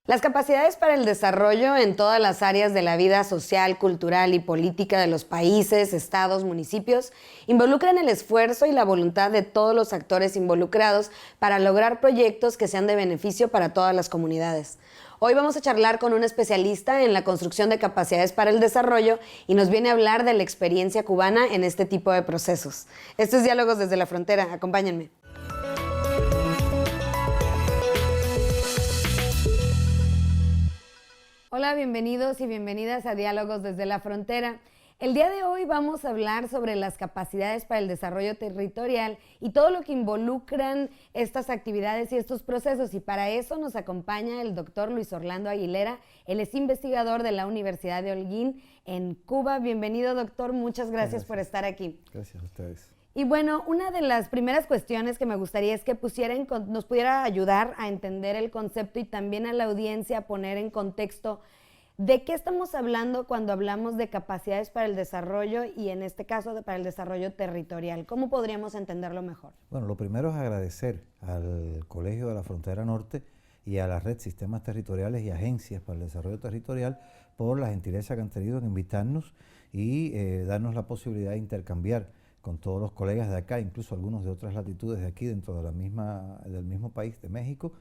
Las capacidades para el desarrollo en todas las áreas de la vida social, cultural y política de los países, estados, municipios involucran el esfuerzo y la voluntad de todos los actores involucrados para lograr proyectos que sean de beneficio para todas las comunidades. Hoy vamos a charlar con un especialista en la construcción de capacidades para el desarrollo y nos viene a hablar de la experiencia cubana en este tipo de procesos. Esto es Diálogos desde la Frontera. Acompáñenme. Hola, bienvenidos y bienvenidas a Diálogos desde la Frontera. El día de hoy vamos a hablar sobre las capacidades para el desarrollo territorial y todo lo que involucran estas actividades y estos procesos. Y para eso nos acompaña el doctor Luis Orlando Aguilera. Él es investigador de la Universidad de Holguín en Cuba. Bienvenido, doctor. Muchas gracias por estar aquí. Gracias a ustedes. Y bueno, una de las primeras cuestiones que me gustaría es que nos pudiera ayudar a entender el concepto y también a la audiencia a poner en contexto de qué estamos hablando cuando hablamos de capacidades para el desarrollo y en este caso para el desarrollo territorial. ¿Cómo podríamos entenderlo mejor? Bueno, lo primero es agradecer al Colegio de la Frontera Norte y a la Red Sistemas Territoriales y Agencias para el Desarrollo Territorial por la gentileza que han tenido en invitarnos y darnos la posibilidad de intercambiar con todos los colegas de acá, incluso algunos de otras latitudes de aquí dentro de del mismo país de México,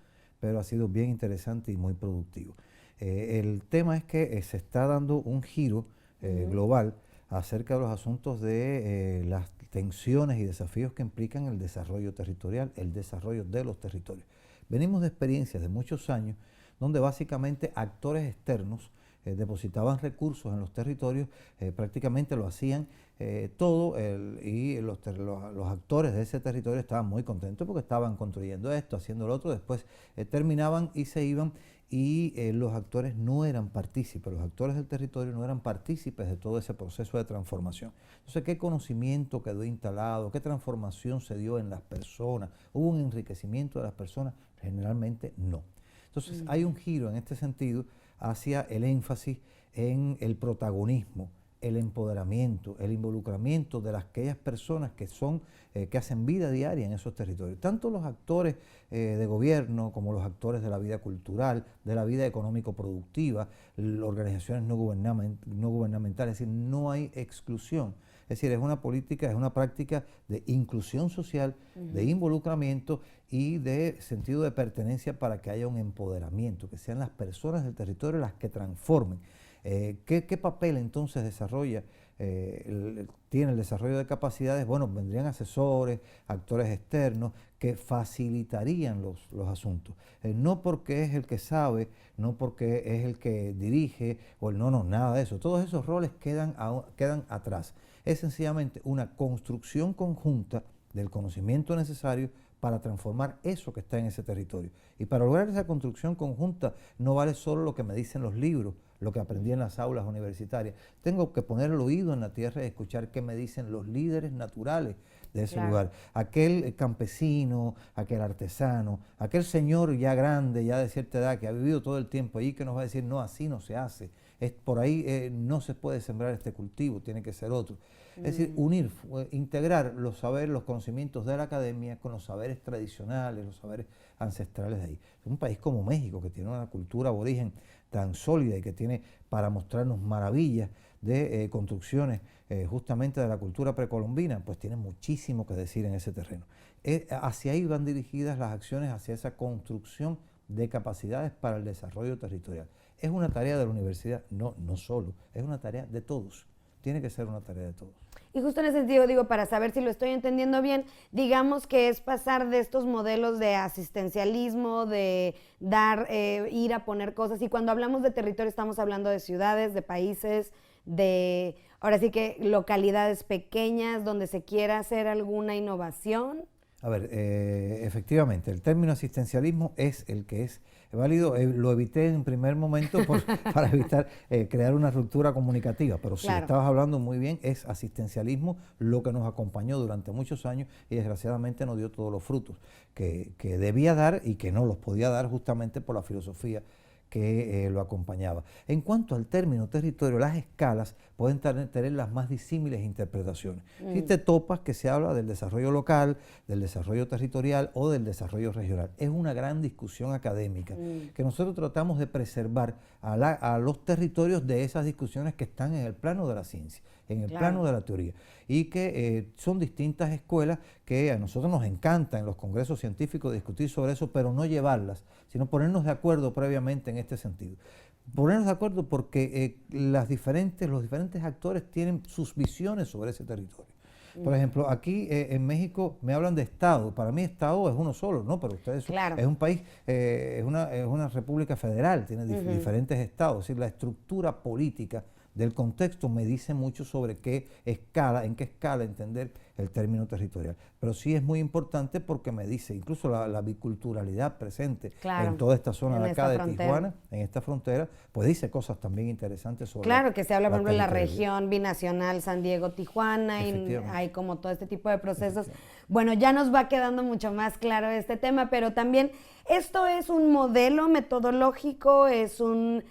pero ha sido bien interesante y muy productivo. El tema es que se está dando un giro global acerca de los asuntos de las tensiones y desafíos que implican el desarrollo territorial, el desarrollo de los territorios. Venimos de experiencias de muchos años donde básicamente actores externos depositaban recursos en los territorios, prácticamente lo hacían todo y los actores de ese territorio estaban muy contentos porque estaban construyendo esto, haciendo lo otro, después terminaban y se iban y los actores no eran partícipes, los actores del territorio no eran partícipes de todo ese proceso de transformación. Entonces, ¿qué conocimiento quedó instalado? ¿Qué transformación se dio en las personas? ¿Hubo un enriquecimiento de las personas? Generalmente no. Entonces, hay un giro en este sentido hacia el énfasis en el protagonismo, el empoderamiento, el involucramiento de aquellas personas que que hacen vida diaria en esos territorios. Tanto los actores de gobierno como los actores de la vida cultural, de la vida económico-productiva, organizaciones no gubernamentales, es decir, no hay exclusión. Es decir, es una política, es una práctica de inclusión social, de involucramiento y de sentido de pertenencia para que haya un empoderamiento, que sean las personas del territorio las que transformen. ¿Qué papel entonces tiene el desarrollo de capacidades? Bueno, vendrían asesores, actores externos que facilitarían los asuntos. No porque es el que sabe, no porque es el que dirige, nada de eso. Todos esos roles quedan atrás. Es sencillamente una construcción conjunta del conocimiento necesario para transformar eso que está en ese territorio. Y para lograr esa construcción conjunta no vale solo lo que me dicen los libros, lo que aprendí en las aulas universitarias. Tengo que poner el oído en la tierra y escuchar qué me dicen los líderes naturales de ese lugar. Aquel campesino, aquel artesano, aquel señor ya grande, ya de cierta edad, que ha vivido todo el tiempo allí, que nos va a decir, no, así no se hace. Por ahí no se puede sembrar este cultivo, tiene que ser otro. Es decir, integrar los saberes, los conocimientos de la academia con los saberes tradicionales, los saberes ancestrales de ahí. Un país como México, que tiene una cultura aborigen tan sólida y que tiene para mostrarnos maravillas de construcciones justamente de la cultura precolombina, pues tiene muchísimo que decir en ese terreno. Hacia ahí van dirigidas las acciones, hacia esa construcción de capacidades para el desarrollo territorial. ¿Es una tarea de la universidad? No solo, es una tarea de todos. Tiene que ser una tarea de todos. Y justo en ese sentido, digo, para saber si lo estoy entendiendo bien, digamos que es pasar de estos modelos de asistencialismo, de ir a poner cosas, y cuando hablamos de territorio estamos hablando de ciudades, de países, ahora sí que localidades pequeñas donde se quiera hacer alguna innovación. A ver, efectivamente, el término asistencialismo es el que es válido. Lo evité en primer momento para evitar crear una ruptura comunicativa, pero sí, estabas hablando muy bien, es asistencialismo lo que nos acompañó durante muchos años y desgraciadamente no dio todos los frutos que debía dar y que no los podía dar justamente por la filosofía que lo acompañaba. En cuanto al término territorio, las escalas pueden tener las más disímiles interpretaciones. Si te topas que se habla del desarrollo local, del desarrollo territorial o del desarrollo regional. Es una gran discusión académica que nosotros tratamos de preservar a los territorios de esas discusiones que están en el plano de la ciencia, en el plano de la teoría, y que son distintas escuelas que a nosotros nos encanta en los congresos científicos discutir sobre eso, pero no llevarlas, sino ponernos de acuerdo previamente en este sentido. Ponernos de acuerdo porque los diferentes actores tienen sus visiones sobre ese territorio. Por ejemplo, aquí en México me hablan de Estado. Para mí Estado es uno solo, ¿no? Pero ustedes es un país, es una república federal, tiene diferentes estados. Es decir, la estructura política del contexto me dice mucho sobre en qué escala entender el término territorial. Pero sí es muy importante porque me dice, incluso la biculturalidad presente en toda esta zona de acá de Tijuana, en esta frontera, pues dice cosas también interesantes sobre que se habla, por ejemplo, de la región binacional San Diego-Tijuana, y hay como todo este tipo de procesos. Bueno, ya nos va quedando mucho más claro este tema, pero también esto es un modelo metodológico, es un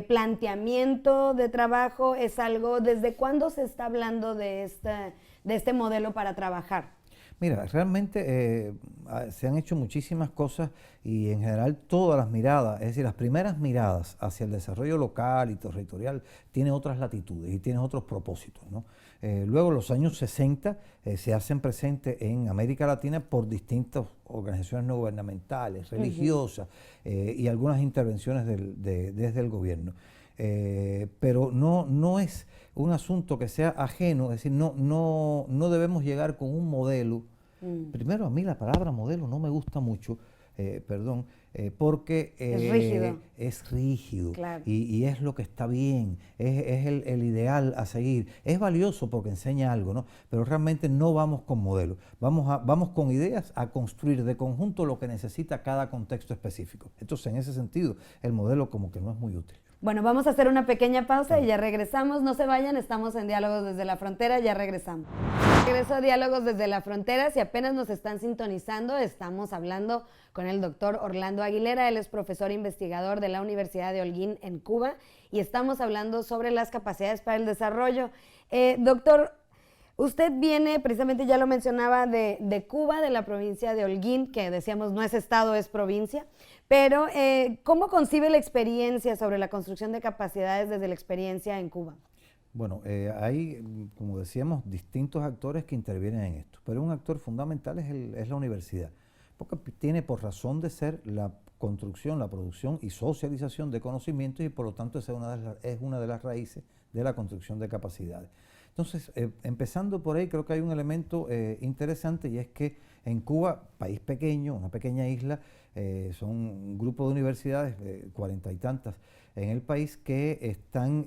planteamiento de trabajo, es algo, ¿desde cuándo se está hablando de este modelo para trabajar? Mira, realmente se han hecho muchísimas cosas y en general todas las miradas, es decir, las primeras miradas hacia el desarrollo local y territorial tienen otras latitudes y tienen otros propósitos, ¿no? Luego, los años 60 se hacen presentes en América Latina por distintas organizaciones no gubernamentales, religiosas y algunas intervenciones desde el gobierno. Pero no es un asunto que sea ajeno, es decir, no debemos llegar con un modelo. Primero, a mí la palabra modelo no me gusta mucho, porque es rígido claro. y es lo que está bien, es el ideal a seguir. Es valioso porque enseña algo, ¿no? Pero realmente no vamos con modelos, vamos con ideas a construir de conjunto lo que necesita cada contexto específico. Entonces, en ese sentido, el modelo como que no es muy útil. Bueno, vamos a hacer una pequeña pausa y ya regresamos. No se vayan, estamos en Diálogos desde la Frontera, ya regresamos. Regreso a Diálogos desde la Frontera. Si apenas nos están sintonizando, estamos hablando con el doctor Orlando Aguilera. Él es profesor investigador de la Universidad de Holguín en Cuba y estamos hablando sobre las capacidades para el desarrollo. Doctor, usted viene, precisamente ya lo mencionaba, de Cuba, de la provincia de Holguín, que decíamos no es estado, es provincia. Pero, ¿cómo concibe la experiencia sobre la construcción de capacidades desde la experiencia en Cuba? Bueno, hay, como decíamos, distintos actores que intervienen en esto, pero un actor fundamental es la universidad, porque tiene por razón de ser la construcción, la producción y socialización de conocimientos y por lo tanto es una de las raíces de la construcción de capacidades. Entonces, empezando por ahí, creo que hay un elemento interesante y es que en Cuba, país pequeño, una pequeña isla, son un grupo de universidades, 40 y tantas en el país, que están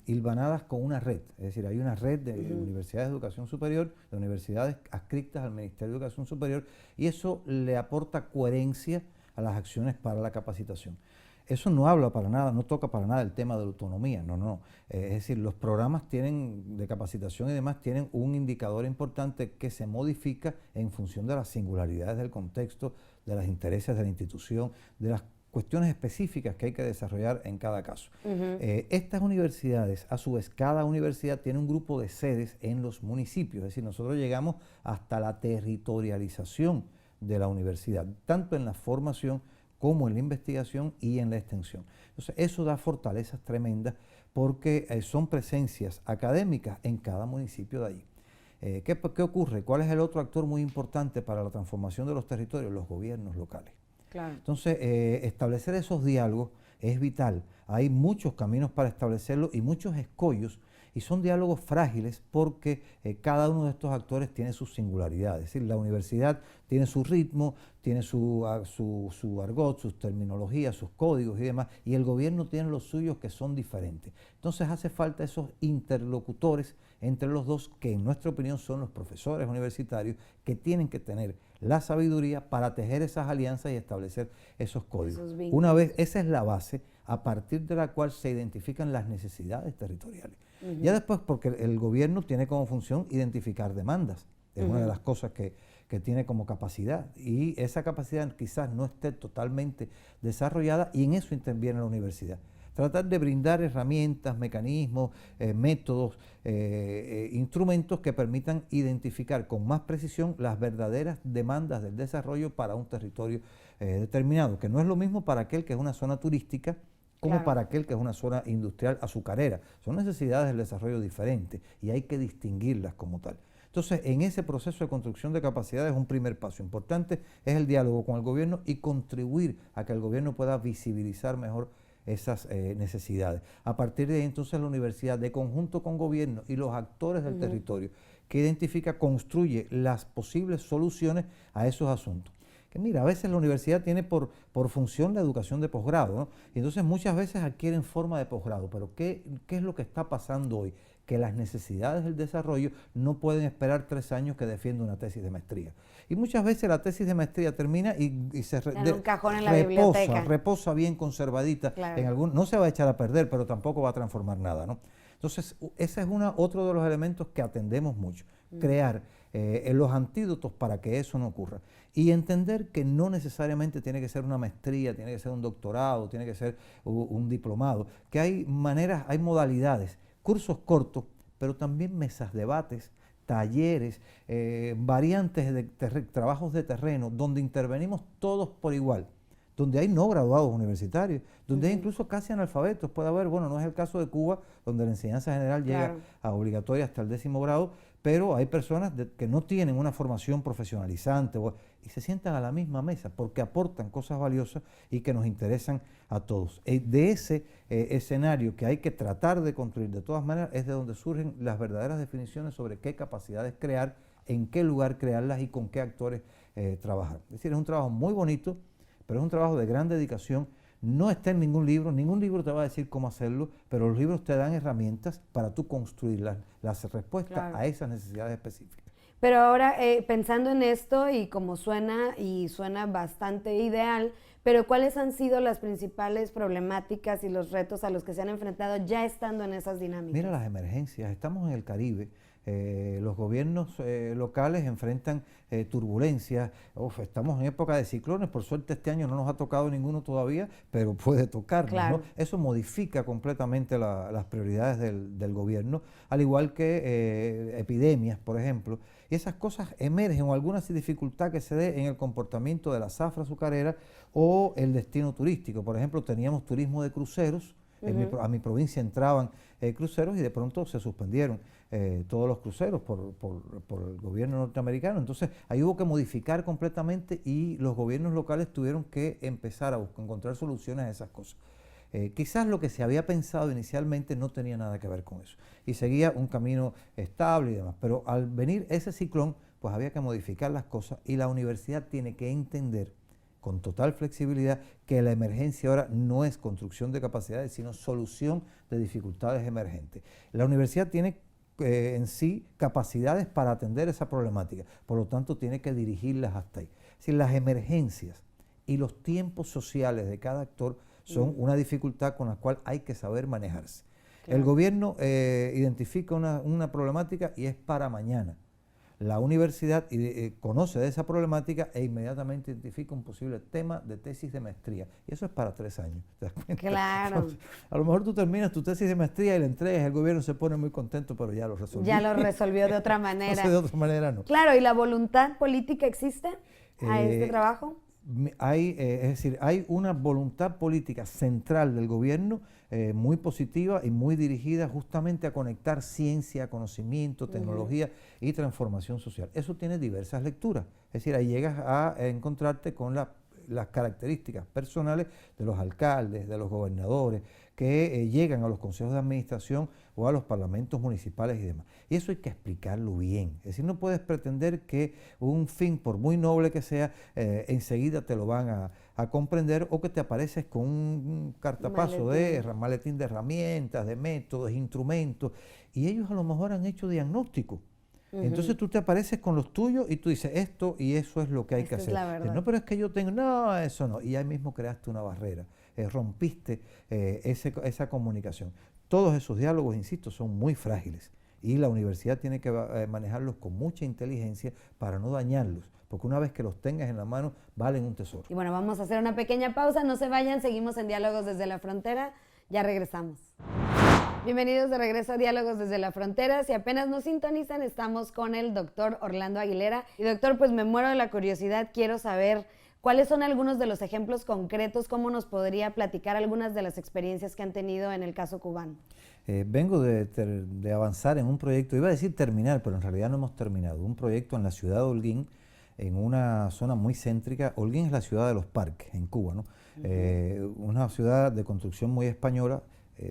hilvanadas con una red. Es decir, hay una red de universidades de educación superior, de universidades adscritas al Ministerio de Educación Superior, y eso le aporta coherencia a las acciones para la capacitación. Eso no habla para nada, no toca para nada el tema de la autonomía, no. Es decir, los programas de capacitación y demás tienen un indicador importante que se modifica en función de las singularidades del contexto, de los intereses de la institución, de las cuestiones específicas que hay que desarrollar en cada caso. Estas universidades, a su vez, cada universidad tiene un grupo de sedes en los municipios, es decir, nosotros llegamos hasta la territorialización de la universidad, tanto en la formación como en la investigación y en la extensión. Entonces, eso da fortalezas tremendas porque son presencias académicas en cada municipio de allí. ¿Qué ocurre? ¿Cuál es el otro actor muy importante para la transformación de los territorios? Los gobiernos locales. Claro. Entonces, establecer esos diálogos es vital. Hay muchos caminos para establecerlo y muchos escollos, y son diálogos frágiles porque cada uno de estos actores tiene sus singularidades. Es decir, la universidad tiene su ritmo, tiene su argot, sus terminologías, sus códigos y demás, y el gobierno tiene los suyos que son diferentes. Entonces hace falta esos interlocutores entre los dos, que en nuestra opinión son los profesores universitarios, que tienen que tener la sabiduría para tejer esas alianzas y establecer esos códigos. Una vez, esa es la base a partir de la cual se identifican las necesidades territoriales. Ya después, porque el gobierno tiene como función identificar demandas, es una de las cosas que que tiene como capacidad, y esa capacidad quizás no esté totalmente desarrollada, y en eso interviene la universidad. Tratar de brindar herramientas, mecanismos, métodos, instrumentos que permitan identificar con más precisión las verdaderas demandas del desarrollo para un territorio determinado, que no es lo mismo para aquel que es una zona turística como Claro. para aquel que es una zona industrial azucarera. Son necesidades del desarrollo diferentes y hay que distinguirlas como tal. Entonces, en ese proceso de construcción de capacidades, un primer paso importante es el diálogo con el gobierno y contribuir a que el gobierno pueda visibilizar mejor esas necesidades. A partir de ahí, entonces, la universidad, de conjunto con gobierno y los actores del territorio, que identifica, construye las posibles soluciones a esos asuntos. Que mira, a veces la universidad tiene por función la educación de posgrado, ¿no? Y entonces muchas veces adquieren forma de posgrado, pero ¿qué es lo que está pasando hoy? Que las necesidades del desarrollo no pueden esperar 3 años que defienda una tesis de maestría. Y muchas veces la tesis de maestría termina y se En un cajón en la biblioteca. reposa bien conservadita. Claro. No se va a echar a perder, pero tampoco va a transformar nada, ¿no? Entonces, ese es otro de los elementos que atendemos mucho. Crear los antídotos para que eso no ocurra. Y entender que no necesariamente tiene que ser una maestría, tiene que ser un doctorado, tiene que ser un diplomado, que hay maneras, hay modalidades, cursos cortos, pero también mesas, debates, talleres, variantes de trabajos de terreno, donde intervenimos todos por igual, donde hay no graduados universitarios, donde hay incluso casi analfabetos, puede haber, bueno, no es el caso de Cuba, donde la enseñanza general llega a obligatoria hasta el 10º grado, pero hay personas que no tienen una formación profesionalizante y se sientan a la misma mesa porque aportan cosas valiosas y que nos interesan a todos. De ese escenario que hay que tratar de construir de todas maneras es de donde surgen las verdaderas definiciones sobre qué capacidades crear, en qué lugar crearlas y con qué actores trabajar. Es decir, es un trabajo muy bonito, pero es un trabajo de gran dedicación. No está en ningún libro te va a decir cómo hacerlo, pero los libros te dan herramientas para tú construir las respuestas a esas necesidades específicas. Pero ahora, pensando en esto y como suena bastante ideal, pero ¿cuáles han sido las principales problemáticas y los retos a los que se han enfrentado ya estando en esas dinámicas? Mira las emergencias, estamos en el Caribe. Los gobiernos locales enfrentan turbulencias, estamos en época de ciclones, por suerte este año no nos ha tocado ninguno todavía, pero puede tocarnos, ¿no? Eso modifica completamente las prioridades del gobierno, al igual que epidemias, por ejemplo, y esas cosas emergen o alguna dificultad que se dé en el comportamiento de la zafra azucarera o el destino turístico. Por ejemplo, teníamos turismo de cruceros, a mi provincia entraban cruceros y de pronto se suspendieron todos los cruceros por el gobierno norteamericano. Entonces ahí hubo que modificar completamente y los gobiernos locales tuvieron que empezar a encontrar soluciones a esas cosas. Quizás lo que se había pensado inicialmente no tenía nada que ver con eso y seguía un camino estable y demás, pero al venir ese ciclón pues había que modificar las cosas y la universidad tiene que entender con total flexibilidad que la emergencia ahora no es construcción de capacidades, sino solución de dificultades emergentes. La universidad tiene en sí capacidades para atender esa problemática, por lo tanto tiene que dirigirlas hasta ahí. Es decir, las emergencias y los tiempos sociales de cada actor son una dificultad con la cual hay que saber manejarse. El gobierno identifica una problemática y es para mañana. La universidad conoce de esa problemática e inmediatamente identifica un posible tema de tesis de maestría. Y eso es para 3 años. ¿Te das cuenta? Claro. Entonces, a lo mejor tú terminas tu tesis de maestría y la entregas, el gobierno se pone muy contento, pero ya lo resolvió. Ya lo resolvió de otra manera. Entonces, de otra manera no. Claro, ¿y la voluntad política existe a este trabajo? Es decir, hay una voluntad política central del gobierno muy positiva y muy dirigida justamente a conectar ciencia, conocimiento, tecnología y transformación social. Eso tiene diversas lecturas. Es decir, ahí llegas a encontrarte con las características personales de los alcaldes, de los gobernadores, que llegan a los consejos de administración o a los parlamentos municipales y demás. Y eso hay que explicarlo bien. Es decir, no puedes pretender que un fin, por muy noble que sea, enseguida te lo van a comprender o que te apareces con un cartapazo de maletín de herramientas, de métodos, instrumentos, y ellos a lo mejor han hecho diagnóstico. Entonces tú te apareces con los tuyos y tú dices esto y eso es lo que hay que hacer. No, pero es que yo tengo, no, eso no. Y ahí mismo creaste una barrera, rompiste esa comunicación. Todos esos diálogos, insisto, son muy frágiles y la universidad tiene que manejarlos con mucha inteligencia para no dañarlos, porque una vez que los tengas en la mano, valen un tesoro. Y bueno, vamos a hacer una pequeña pausa, no se vayan, seguimos en Diálogos desde la Frontera, ya regresamos. Bienvenidos de regreso a Diálogos desde la Frontera. Si apenas nos sintonizan, estamos con el doctor Orlando Aguilera. Y doctor, pues me muero de la curiosidad, quiero saber cuáles son algunos de los ejemplos concretos, cómo nos podría platicar algunas de las experiencias que han tenido en el caso cubano. Vengo de avanzar en un proyecto, iba a decir terminar, pero en realidad no hemos terminado, un proyecto en la ciudad de Holguín, en una zona muy céntrica. Holguín es la ciudad de los parques en Cuba, ¿no? Una ciudad de construcción muy española,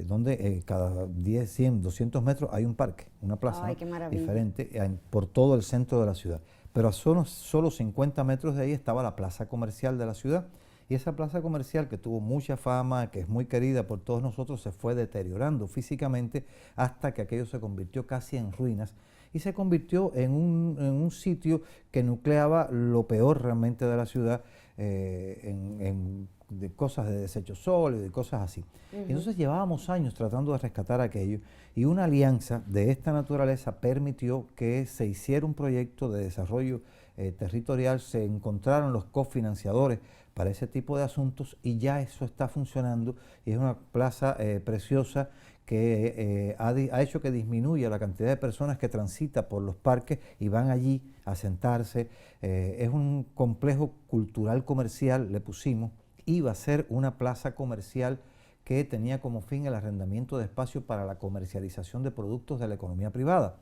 donde cada 10, 100, 200 metros hay un parque, una plaza. Ay, ¿no? qué maravilla. Diferente por todo el centro de la ciudad. Pero a solo 50 metros de ahí estaba la plaza comercial de la ciudad. Y esa plaza comercial, que tuvo mucha fama, que es muy querida por todos nosotros, se fue deteriorando físicamente hasta que aquello se convirtió casi en ruinas y se convirtió en un sitio que nucleaba lo peor realmente de la ciudad, de cosas de desechos sólidos y cosas así. Entonces llevábamos años tratando de rescatar aquello, y una alianza de esta naturaleza permitió que se hiciera un proyecto de desarrollo territorial, se encontraron los cofinanciadores para ese tipo de asuntos, y ya eso está funcionando, y es una plaza preciosa que ha hecho que disminuya la cantidad de personas que transitan por los parques y van allí a sentarse. Es un complejo cultural comercial, le pusimos. Iba a ser una plaza comercial que tenía como fin el arrendamiento de espacio para la comercialización de productos de la economía privada.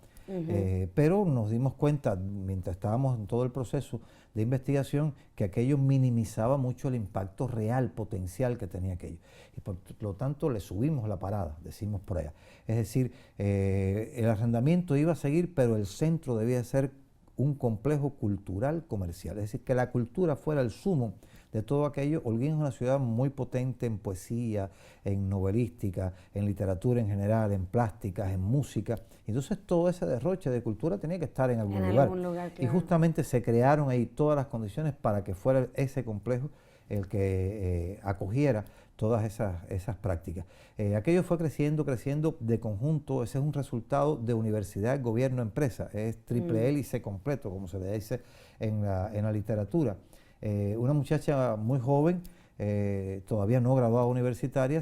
Pero nos dimos cuenta, mientras estábamos en todo el proceso de investigación, que aquello minimizaba mucho el impacto real, potencial que tenía aquello. Y por lo tanto le subimos la parada, decimos por allá. Es decir, el arrendamiento iba a seguir, pero el centro debía ser un complejo cultural comercial. Es decir, que la cultura fuera el sumo de todo aquello. Holguín es una ciudad muy potente en poesía, en novelística, en literatura en general, en plásticas, en música. Entonces todo ese derroche de cultura tenía que estar en algún lugar. Claro. Y justamente se crearon ahí todas las condiciones para que fuera ese complejo el que acogiera todas esas prácticas. Aquello fue creciendo de conjunto. Ese es un resultado de universidad, gobierno, empresa. Es triple hélice completo, como se le dice en la literatura. Una muchacha muy joven, todavía no graduada universitaria,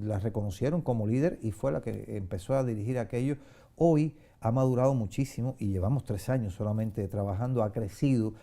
la reconocieron como líder y fue la que empezó a dirigir aquello. Hoy ha madurado muchísimo y llevamos 3 años solamente trabajando, ha crecido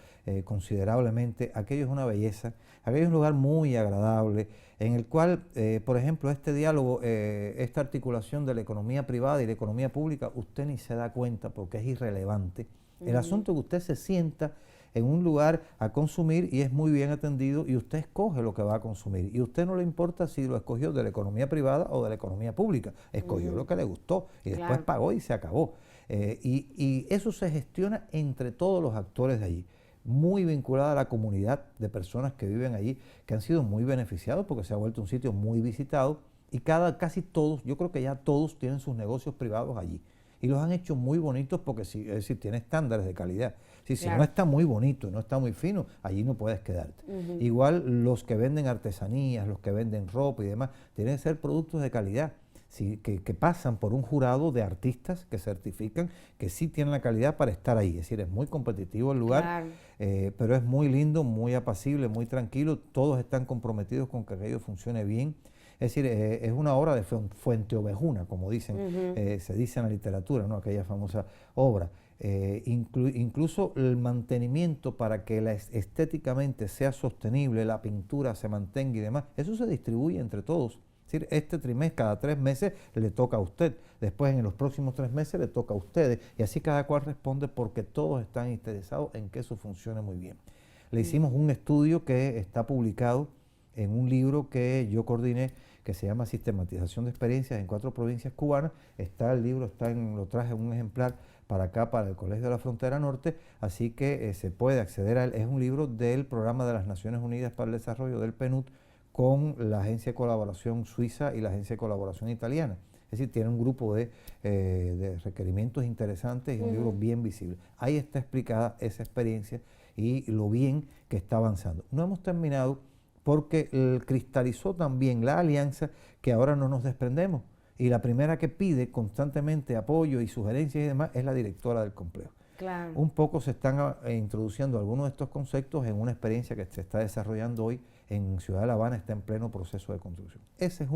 considerablemente. Aquello es una belleza, aquello es un lugar muy agradable en el cual, por ejemplo, este diálogo, esta articulación de la economía privada y la economía pública, usted ni se da cuenta porque es irrelevante. El asunto es que usted se sienta en un lugar a consumir y es muy bien atendido y usted escoge lo que va a consumir. Y a usted no le importa si lo escogió de la economía privada o de la economía pública. Escogió lo que le gustó y después pagó y se acabó. Y eso se gestiona entre todos los actores de allí. Muy vinculada a la comunidad de personas que viven allí, que han sido muy beneficiados porque se ha vuelto un sitio muy visitado. Y casi todos, yo creo que ya todos tienen sus negocios privados allí. Y los han hecho muy bonitos porque, es decir, tiene estándares de calidad. Si no está muy bonito, no está muy fino, allí no puedes quedarte. Igual los que venden artesanías, los que venden ropa y demás, tienen que ser productos de calidad, que pasan por un jurado de artistas que certifican que sí tienen la calidad para estar ahí. Es decir, es muy competitivo el lugar, pero es muy lindo, muy apacible, muy tranquilo. Todos están comprometidos con que aquello funcione bien. Es decir, es una obra de fuente ovejuna, como dicen, se dice en la literatura, ¿no? Aquella famosa obra. Incluso el mantenimiento para que estéticamente sea sostenible, la pintura se mantenga y demás, eso se distribuye entre todos. Es decir, este trimestre, cada 3 meses le toca a usted, después en los próximos 3 meses le toca a ustedes, y así cada cual responde porque todos están interesados en que eso funcione muy bien. Le hicimos un estudio que está publicado en un libro que yo coordiné, que se llama Sistematización de Experiencias en 4 provincias cubanas. El libro lo traje un ejemplar para acá, para el Colegio de la Frontera Norte, así que se puede acceder a él. Es un libro del Programa de las Naciones Unidas para el Desarrollo, del PNUD, con la Agencia de Colaboración Suiza y la Agencia de Colaboración Italiana. Es decir, tiene un grupo de requerimientos interesantes y un libro bien visible. Ahí está explicada esa experiencia y lo bien que está avanzando. No hemos terminado porque cristalizó también la alianza, que ahora no nos desprendemos. Y la primera que pide constantemente apoyo y sugerencias y demás es la directora del complejo. Claro. Un poco se están introduciendo algunos de estos conceptos en una experiencia que se está desarrollando hoy en Ciudad de La Habana, está en pleno proceso de construcción. Ese es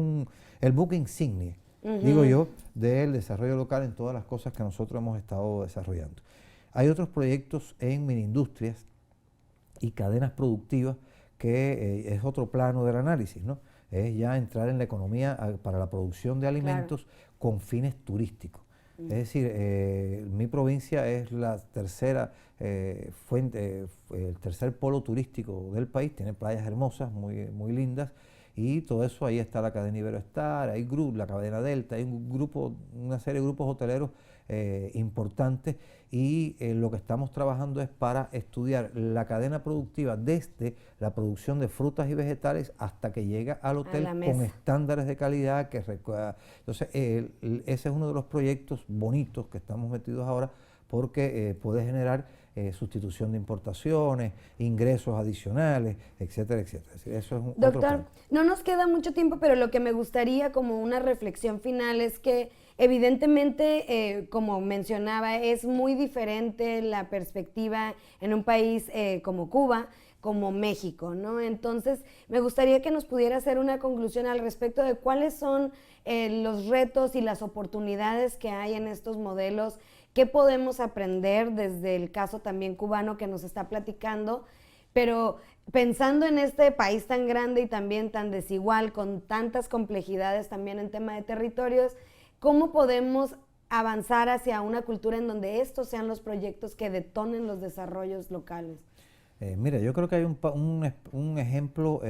el buque insignia, digo yo, del desarrollo local en todas las cosas que nosotros hemos estado desarrollando. Hay otros proyectos en mini-industrias y cadenas productivas que es otro plano del análisis, ¿no? Es ya entrar en la economía para la producción de alimentos con fines turísticos. Es decir, mi provincia es la tercera fuente, el tercer polo turístico del país, tiene playas hermosas, muy lindas, y todo eso, ahí está la cadena Iberoestar, hay la cadena Delta, hay una serie de grupos hoteleros importantes, y lo que estamos trabajando es para estudiar la cadena productiva desde la producción de frutas y vegetales hasta que llega al hotel con estándares de calidad. Entonces, ese es uno de los proyectos bonitos que estamos metidos ahora, porque puede generar sustitución de importaciones, ingresos adicionales, etcétera, etcétera. Eso es Doctor, no nos queda mucho tiempo, pero lo que me gustaría como una reflexión final es que evidentemente, como mencionaba, es muy diferente la perspectiva en un país como Cuba, como México, ¿no? Entonces, me gustaría que nos pudiera hacer una conclusión al respecto de cuáles son los retos y las oportunidades que hay en estos modelos. ¿Qué podemos aprender desde el caso también cubano que nos está platicando? Pero pensando en este país tan grande y también tan desigual, con tantas complejidades también en tema de territorios, ¿cómo podemos avanzar hacia una cultura en donde estos sean los proyectos que detonen los desarrollos locales? Mira, yo creo que hay un ejemplo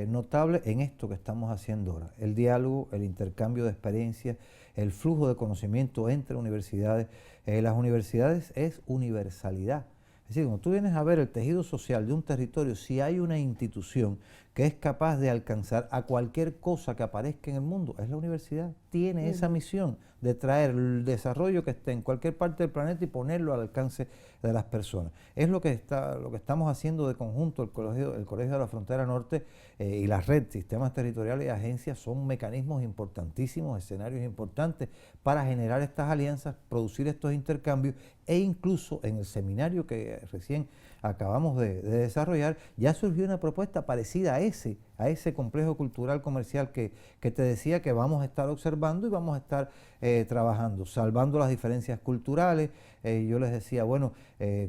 notable en esto que estamos haciendo ahora. El diálogo, el intercambio de experiencias, el flujo de conocimiento entre universidades. Las universidades es universalidad. Es decir, cuando tú vienes a ver el tejido social de un territorio, si hay una institución que es capaz de alcanzar a cualquier cosa que aparezca en el mundo, es la universidad. Tiene esa misión de traer el desarrollo que esté en cualquier parte del planeta y ponerlo al alcance de las personas. Es lo que estamos haciendo de conjunto el Colegio de la Frontera Norte y la red, sistemas territoriales y agencias son mecanismos importantísimos, escenarios importantes para generar estas alianzas, producir estos intercambios, e incluso en el seminario que recién acabamos de desarrollar, ya surgió una propuesta parecida a ese complejo cultural comercial que te decía que vamos a estar observando y vamos a estar trabajando, salvando las diferencias culturales. Yo les decía, bueno,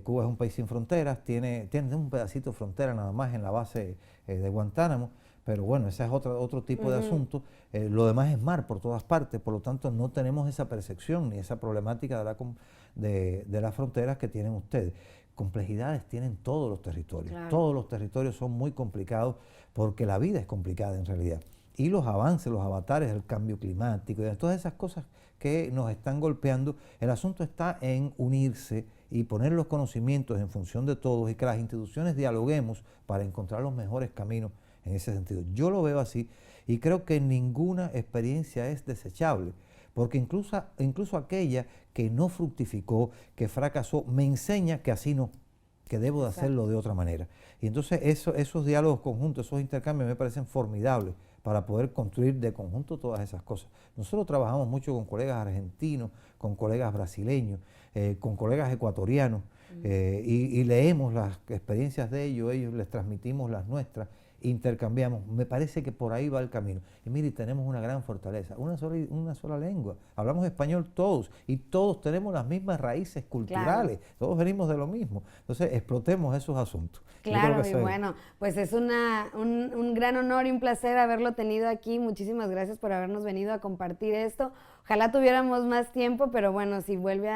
Cuba es un país sin fronteras, tiene un pedacito de frontera nada más en la base de Guantánamo, pero bueno, ese es otro tipo de asunto. Lo demás es mar por todas partes, por lo tanto no tenemos esa percepción ni esa problemática de las fronteras que tienen ustedes. Complejidades tienen todos los territorios. Claro. Todos los territorios son muy complicados porque la vida es complicada en realidad. Y los avances, los avatares, el cambio climático, y todas esas cosas que nos están golpeando, el asunto está en unirse y poner los conocimientos en función de todos y que las instituciones dialoguemos para encontrar los mejores caminos en ese sentido. Yo lo veo así y creo que ninguna experiencia es desechable, porque incluso aquella que no fructificó, que fracasó, me enseña que así no, que debo de hacerlo de otra manera. Y entonces esos diálogos conjuntos, esos intercambios me parecen formidables para poder construir de conjunto todas esas cosas. Nosotros trabajamos mucho con colegas argentinos, con colegas brasileños, con colegas ecuatorianos, y leemos las experiencias de ellos les transmitimos las nuestras, intercambiamos. Me parece que por ahí va el camino. Y mire, tenemos una gran fortaleza, una sola lengua. Hablamos español todos y todos tenemos las mismas raíces culturales. Claro. Todos venimos de lo mismo. Entonces, explotemos esos asuntos. Claro, y bueno, pues es un gran honor y un placer haberlo tenido aquí. Muchísimas gracias por habernos venido a compartir esto. Ojalá tuviéramos más tiempo, pero bueno, si vuelve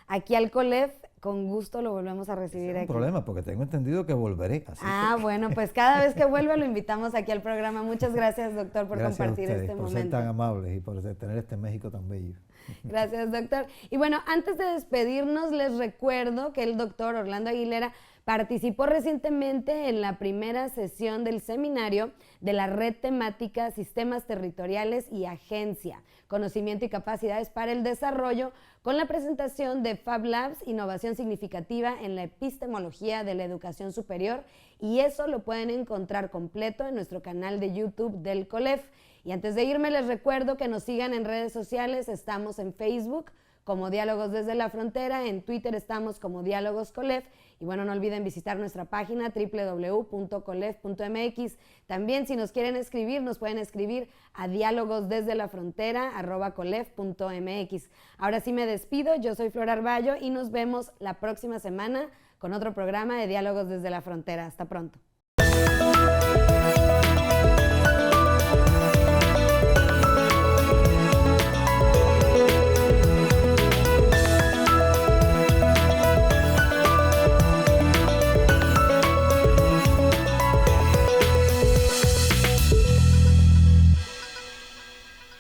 aquí al COLEF, con gusto lo volvemos a recibir aquí. No hay problema, porque tengo entendido que volveré. Así bueno, pues cada vez que vuelva lo invitamos aquí al programa. Muchas gracias, doctor, por compartir este momento. Por ser tan amables y por tener este México tan bello. Gracias, doctor. Y bueno, antes de despedirnos, les recuerdo que el doctor Orlando Aguilera participó recientemente en la primera sesión del seminario de la Red Temática Sistemas Territoriales y Agencia, Conocimiento y Capacidades para el Desarrollo, con la presentación de Fab Labs, Innovación Significativa en la Epistemología de la Educación Superior, y eso lo pueden encontrar completo en nuestro canal de YouTube del COLEF. Y antes de irme, les recuerdo que nos sigan en redes sociales. Estamos en Facebook como Diálogos desde la Frontera, en Twitter estamos como Diálogos Colef, y bueno, no olviden visitar nuestra página www.colef.mx. También si nos quieren escribir, nos pueden escribir a dialogosdesdelafrontera@colef.mx. Ahora sí me despido, yo soy Flor Arballo y nos vemos la próxima semana con otro programa de Diálogos desde la Frontera. Hasta pronto.